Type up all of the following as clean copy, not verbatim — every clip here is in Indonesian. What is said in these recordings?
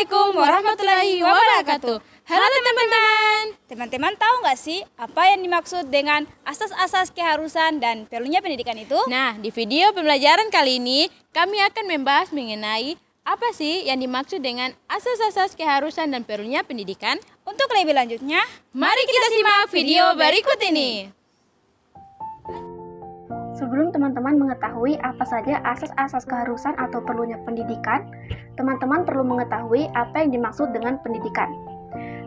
Assalamualaikum warahmatullahi wabarakatuh. Halo teman-teman. Teman-teman tahu nggak sih apa yang dimaksud dengan asas-asas keharusan dan perlunya pendidikan itu? Nah, di video pembelajaran kali ini kami akan membahas mengenai apa sih yang dimaksud dengan asas-asas keharusan dan perlunya pendidikan. Untuk lebih lanjutnya, Mari kita simak video berikut ini. Sebelum teman-teman mengetahui apa saja asas-asas keharusan atau perlunya pendidikan, teman-teman perlu mengetahui apa yang dimaksud dengan pendidikan.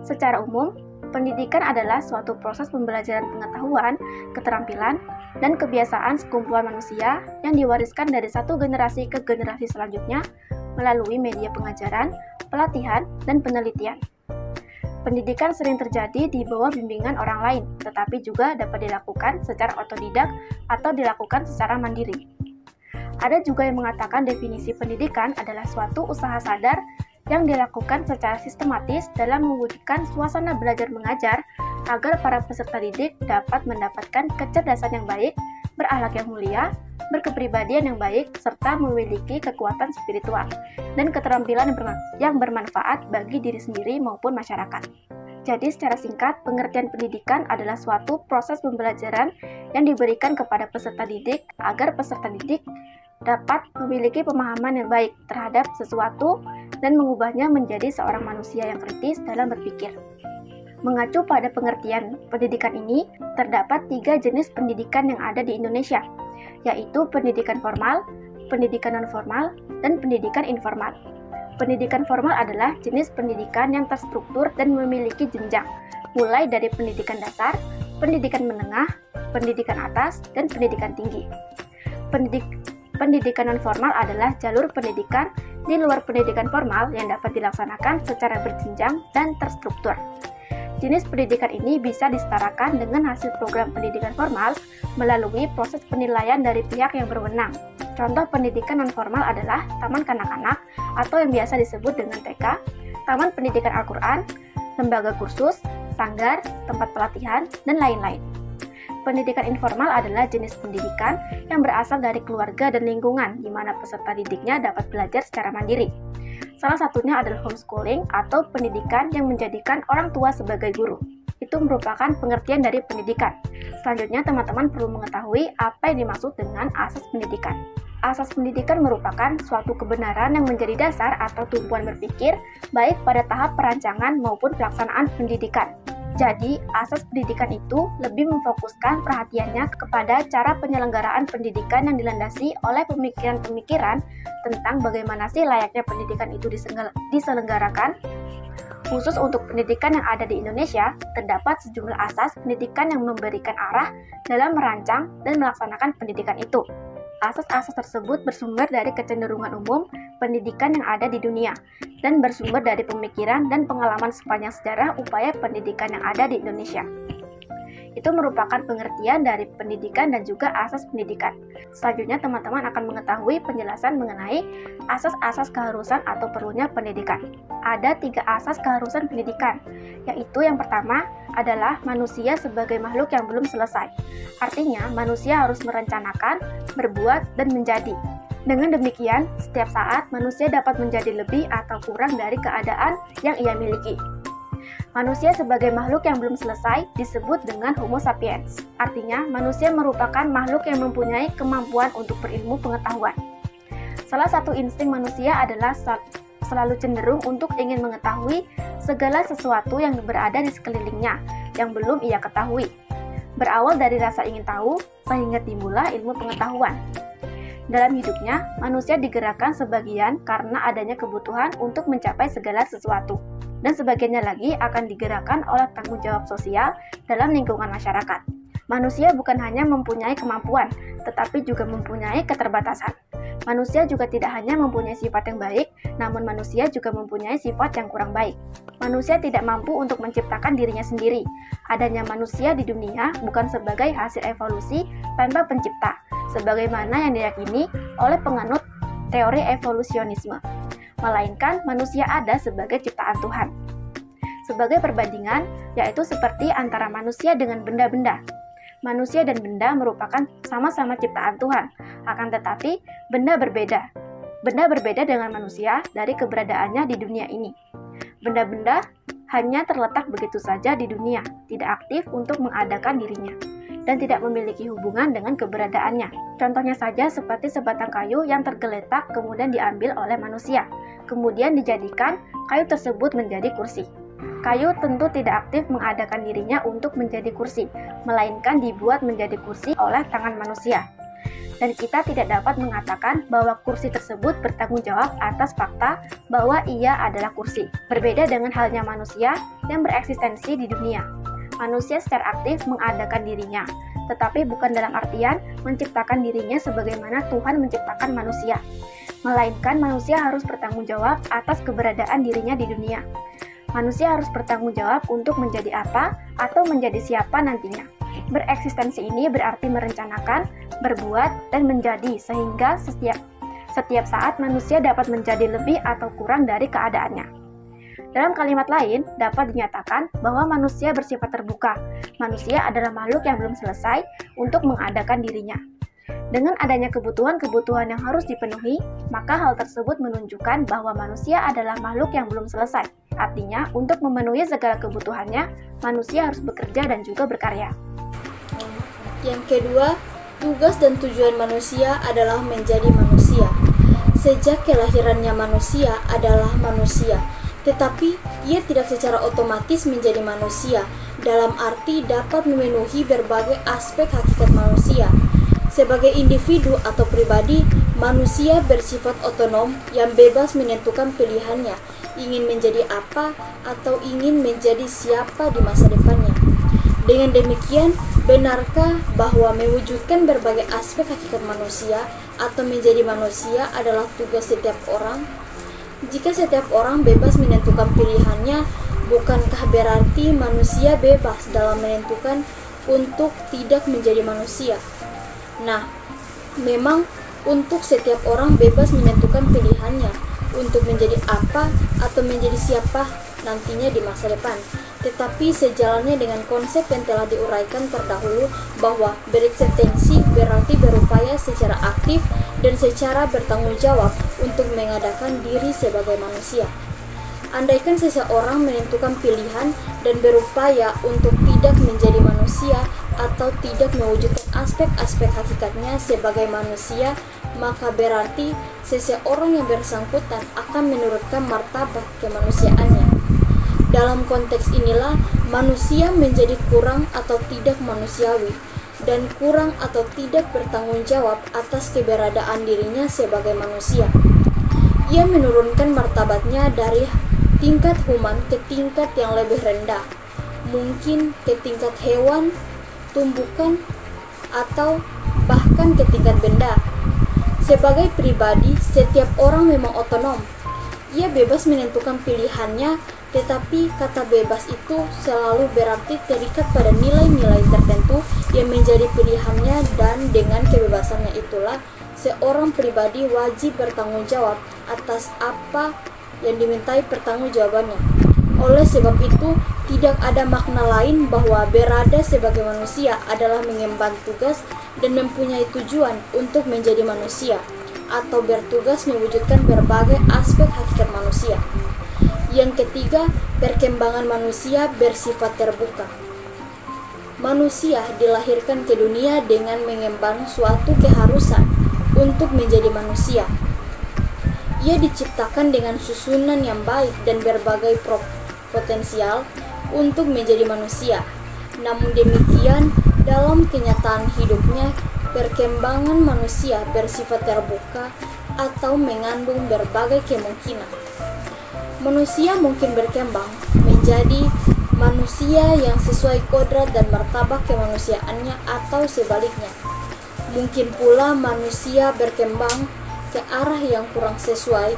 Secara umum, pendidikan adalah suatu proses pembelajaran pengetahuan, keterampilan, dan kebiasaan sekumpulan manusia yang diwariskan dari satu generasi ke generasi selanjutnya melalui media pengajaran, pelatihan, dan penelitian. Pendidikan sering terjadi di bawah bimbingan orang lain, tetapi juga dapat dilakukan secara otodidak atau dilakukan secara mandiri. Ada juga yang mengatakan definisi pendidikan adalah suatu usaha sadar yang dilakukan secara sistematis dalam mewujudkan suasana belajar mengajar agar para peserta didik dapat mendapatkan kecerdasan yang baik, berakhlak yang mulia, berkepribadian yang baik, serta memiliki kekuatan spiritual dan keterampilan yang bermanfaat bagi diri sendiri maupun masyarakat. Jadi secara singkat, pengertian pendidikan adalah suatu proses pembelajaran yang diberikan kepada peserta didik agar peserta didik dapat memiliki pemahaman yang baik terhadap sesuatu dan mengubahnya menjadi seorang manusia yang kritis dalam berpikir. Mengacu pada pengertian pendidikan ini, terdapat 3 jenis pendidikan yang ada di Indonesia, yaitu pendidikan formal, pendidikan non-formal, dan pendidikan informal. Pendidikan formal adalah jenis pendidikan yang terstruktur dan memiliki jenjang, mulai dari pendidikan dasar, pendidikan menengah, pendidikan atas, dan pendidikan tinggi. Pendidikan non-formal adalah jalur pendidikan di luar pendidikan formal yang dapat dilaksanakan secara berjenjang dan terstruktur. Jenis pendidikan ini bisa disetarakan dengan hasil program pendidikan formal melalui proses penilaian dari pihak yang berwenang. Contoh pendidikan non-formal adalah taman kanak-kanak atau yang biasa disebut dengan TK, taman pendidikan Al-Quran, lembaga kursus, sanggar, tempat pelatihan, dan lain-lain. Pendidikan informal adalah jenis pendidikan yang berasal dari keluarga dan lingkungan di mana peserta didiknya dapat belajar secara mandiri. Salah satunya adalah homeschooling atau pendidikan yang menjadikan orang tua sebagai guru. Itu merupakan pengertian dari pendidikan. Selanjutnya, teman-teman perlu mengetahui apa yang dimaksud dengan asas pendidikan. Asas pendidikan merupakan suatu kebenaran yang menjadi dasar atau tumpuan berpikir, baik pada tahap perancangan maupun pelaksanaan pendidikan. Jadi, asas pendidikan itu lebih memfokuskan perhatiannya kepada cara penyelenggaraan pendidikan yang dilandasi oleh pemikiran-pemikiran tentang bagaimana sih layaknya pendidikan itu diselenggarakan. Khusus untuk pendidikan yang ada di Indonesia, terdapat sejumlah asas pendidikan yang memberikan arah dalam merancang dan melaksanakan pendidikan itu. Asas-asas tersebut bersumber dari kecenderungan umum pendidikan yang ada di dunia dan bersumber dari pemikiran dan pengalaman sepanjang sejarah upaya pendidikan yang ada di Indonesia. Itu merupakan pengertian dari pendidikan dan juga asas pendidikan. Selanjutnya, teman-teman akan mengetahui penjelasan mengenai asas-asas keharusan atau perlunya pendidikan. Ada 3 asas keharusan pendidikan, yaitu yang pertama adalah manusia sebagai makhluk yang belum selesai. Artinya, manusia harus merencanakan, berbuat, dan menjadi. Dengan demikian, setiap saat manusia dapat menjadi lebih atau kurang dari keadaan yang ia miliki. Manusia sebagai makhluk yang belum selesai disebut dengan Homo sapiens. Artinya, manusia merupakan makhluk yang mempunyai kemampuan untuk berilmu pengetahuan. Salah satu insting manusia adalah selalu cenderung untuk ingin mengetahui segala sesuatu yang berada di sekelilingnya yang belum ia ketahui. Berawal dari rasa ingin tahu, sehingga timbullah ilmu pengetahuan. Dalam hidupnya, manusia digerakkan sebagian karena adanya kebutuhan untuk mencapai segala sesuatu, dan sebagiannya lagi akan digerakkan oleh tanggung jawab sosial dalam lingkungan masyarakat. Manusia bukan hanya mempunyai kemampuan, tetapi juga mempunyai keterbatasan. Manusia juga tidak hanya mempunyai sifat yang baik, namun manusia juga mempunyai sifat yang kurang baik. Manusia tidak mampu untuk menciptakan dirinya sendiri. Adanya manusia di dunia bukan sebagai hasil evolusi tanpa pencipta, sebagaimana yang diyakini oleh penganut teori evolusionisme, melainkan manusia ada sebagai ciptaan Tuhan. Sebagai perbandingan, yaitu seperti antara manusia dengan benda-benda. Manusia dan benda merupakan sama-sama ciptaan Tuhan, akan tetapi benda berbeda. Benda berbeda dengan manusia dari keberadaannya di dunia ini. Benda-benda hanya terletak begitu saja di dunia, tidak aktif untuk mengadakan dirinya, dan tidak memiliki hubungan dengan keberadaannya. Contohnya saja seperti sebatang kayu yang tergeletak kemudian diambil oleh manusia, kemudian dijadikan kayu tersebut menjadi kursi. Kayu tentu tidak aktif mengadakan dirinya untuk menjadi kursi, melainkan dibuat menjadi kursi oleh tangan manusia. Dan kita tidak dapat mengatakan bahwa kursi tersebut bertanggung jawab atas fakta bahwa ia adalah kursi. Berbeda dengan halnya manusia yang bereksistensi di dunia. Manusia secara aktif mengadakan dirinya, tetapi bukan dalam artian menciptakan dirinya sebagaimana Tuhan menciptakan manusia. Melainkan manusia harus bertanggung jawab atas keberadaan dirinya di dunia. Manusia harus bertanggung jawab untuk menjadi apa atau menjadi siapa nantinya. Bereksistensi ini berarti merencanakan, berbuat, dan menjadi, sehingga setiap saat manusia dapat menjadi lebih atau kurang dari keadaannya. Dalam kalimat lain, dapat dinyatakan bahwa manusia bersifat terbuka. Manusia adalah makhluk yang belum selesai untuk mengadakan dirinya. Dengan adanya kebutuhan-kebutuhan yang harus dipenuhi, maka hal tersebut menunjukkan bahwa manusia adalah makhluk yang belum selesai. Artinya, untuk memenuhi segala kebutuhannya, manusia harus bekerja dan juga berkarya. Yang kedua, tugas dan tujuan manusia adalah menjadi manusia. Sejak kelahirannya manusia adalah manusia, tetapi ia tidak secara otomatis menjadi manusia, dalam arti dapat memenuhi berbagai aspek hakikat manusia. Sebagai individu atau pribadi, manusia bersifat otonom yang bebas menentukan pilihannya, ingin menjadi apa atau ingin menjadi siapa di masa depannya. Dengan demikian, benarkah bahwa mewujudkan berbagai aspek hakikat manusia atau menjadi manusia adalah tugas setiap orang? Jika setiap orang bebas menentukan pilihannya, bukankah berarti manusia bebas dalam menentukan untuk tidak menjadi manusia? Nah, memang untuk setiap orang bebas menentukan pilihannya untuk menjadi apa atau menjadi siapa nantinya di masa depan. Tetapi sejalannya dengan konsep yang telah diuraikan terdahulu bahwa bereksistensi berarti berupaya secara aktif dan secara bertanggung jawab untuk mengadakan diri sebagai manusia. Andaikan seseorang menentukan pilihan dan berupaya untuk tidak menjadi manusia atau tidak mewujudkan aspek-aspek hakikatnya sebagai manusia, maka berarti seseorang yang bersangkutan akan menurunkan martabat kemanusiaannya. Dalam konteks inilah, manusia menjadi kurang atau tidak manusiawi, dan kurang atau tidak bertanggung jawab atas keberadaan dirinya sebagai manusia. Ia menurunkan martabatnya dari tingkat human ke tingkat yang lebih rendah, mungkin ke tingkat hewan, tumbuhan, atau bahkan ke tingkat benda. Sebagai pribadi, setiap orang memang otonom. Ia bebas menentukan pilihannya, tetapi kata bebas itu selalu berarti terikat pada nilai-nilai tertentu yang menjadi pilihannya, dan dengan kebebasannya itulah seorang pribadi wajib bertanggung jawab atas apa yang dimintai pertanggungjawabannya. Oleh sebab itu, tidak ada makna lain bahwa berada sebagai manusia adalah mengemban tugas dan mempunyai tujuan untuk menjadi manusia, atau bertugas mewujudkan berbagai aspek hakikat manusia. Yang ketiga, perkembangan manusia bersifat terbuka. Manusia dilahirkan ke dunia dengan mengemban suatu keharusan untuk menjadi manusia. Ia diciptakan dengan susunan yang baik dan berbagai potensial untuk menjadi manusia. Namun demikian, dalam kenyataan hidupnya, perkembangan manusia bersifat terbuka atau mengandung berbagai kemungkinan. Manusia mungkin berkembang menjadi manusia yang sesuai kodrat dan martabat kemanusiaannya, atau sebaliknya. Mungkin pula manusia berkembang ke arah yang kurang sesuai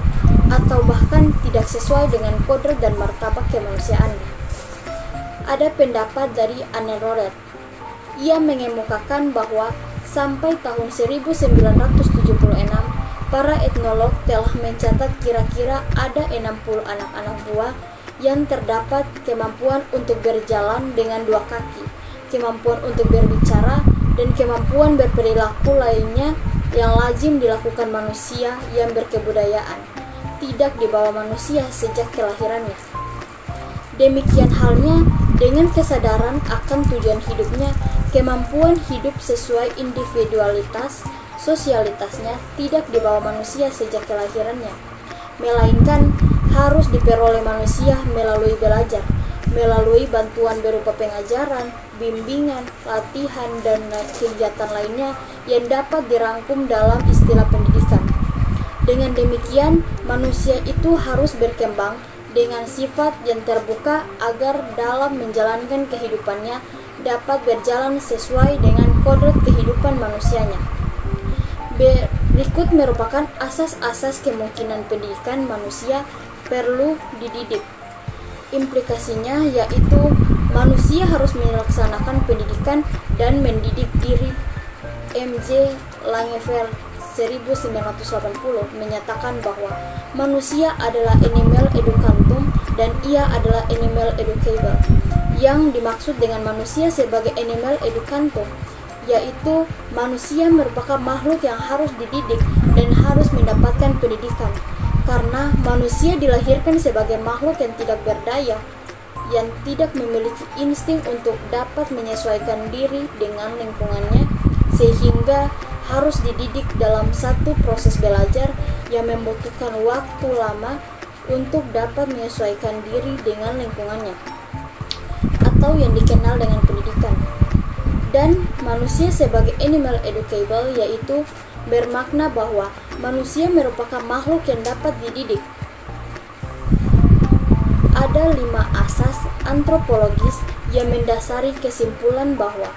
atau bahkan tidak sesuai dengan kodrat dan martabat kemanusiaannya. Ada pendapat dari Anne Roret. Ia mengemukakan bahwa sampai tahun 1976, para etnolog telah mencatat kira-kira ada 60 anak-anak buah yang terdapat kemampuan untuk berjalan dengan 2 kaki, kemampuan untuk berbicara, dan kemampuan berperilaku lainnya yang lazim dilakukan manusia yang berkebudayaan, tidak dibawa manusia sejak kelahirannya. Demikian halnya dengan kesadaran akan tujuan hidupnya, kemampuan hidup sesuai individualitas, sosialitasnya tidak dibawa manusia sejak kelahirannya, melainkan harus diperoleh manusia melalui belajar, melalui bantuan berupa pengajaran, bimbingan, latihan, dan kegiatan lainnya yang dapat dirangkum dalam istilah pendidikan. Dengan demikian, manusia itu harus berkembang dengan sifat yang terbuka agar dalam menjalankan kehidupannya dapat berjalan sesuai dengan kodrat kehidupan manusianya. Berikut merupakan asas-asas kemungkinan pendidikan manusia perlu dididik. Implikasinya yaitu manusia harus melaksanakan pendidikan dan mendidik diri. M.J. Langeveld 1980 menyatakan bahwa manusia adalah animal educantum dan ia adalah animal educable. Yang dimaksud dengan manusia sebagai animal educantum yaitu manusia merupakan makhluk yang harus dididik dan harus mendapatkan pendidikan, karena manusia dilahirkan sebagai makhluk yang tidak berdaya, yang tidak memiliki insting untuk dapat menyesuaikan diri dengan lingkungannya, sehingga harus dididik dalam satu proses belajar yang membutuhkan waktu lama untuk dapat menyesuaikan diri dengan lingkungannya, atau yang dikenal dengan pendidikan. Dan manusia sebagai animal educable yaitu bermakna bahwa manusia merupakan makhluk yang dapat dididik. Ada 5 asas antropologis yang mendasari kesimpulan bahwa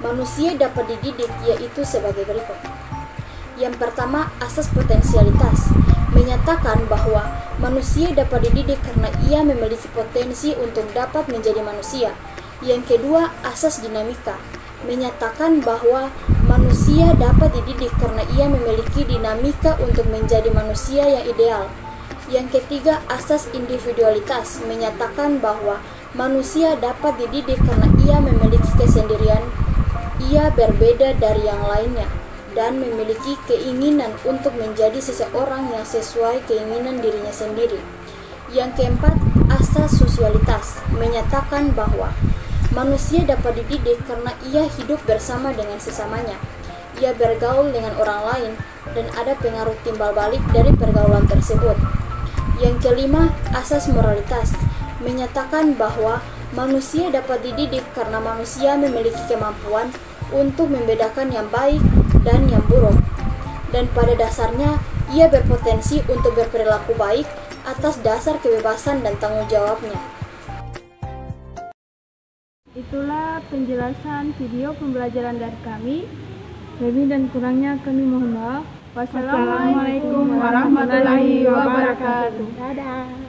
manusia dapat dididik, yaitu sebagai berikut. Yang pertama, asas potensialitas menyatakan bahwa manusia dapat dididik karena ia memiliki potensi untuk dapat menjadi manusia. Yang kedua, asas dinamika menyatakan bahwa manusia dapat dididik karena ia memiliki dinamika untuk menjadi manusia yang ideal. Yang ketiga, asas individualitas menyatakan bahwa manusia dapat dididik karena ia memiliki kesendirian, ia berbeda dari yang lainnya, dan memiliki keinginan untuk menjadi seseorang yang sesuai keinginan dirinya sendiri. Yang keempat, asas sosialitas menyatakan bahwa manusia dapat dididik karena ia hidup bersama dengan sesamanya. Ia bergaul dengan orang lain dan ada pengaruh timbal balik dari pergaulan tersebut. Yang kelima, asas moralitas menyatakan bahwa manusia dapat dididik karena manusia memiliki kemampuan untuk membedakan yang baik dan yang buruk. Dan pada dasarnya, ia berpotensi untuk berperilaku baik atas dasar kebebasan dan tanggung jawabnya. Itulah penjelasan video pembelajaran dari kami. Lebih dan kurangnya kami mohon maaf. Wassalamualaikum warahmatullahi wabarakatuh. Dadah.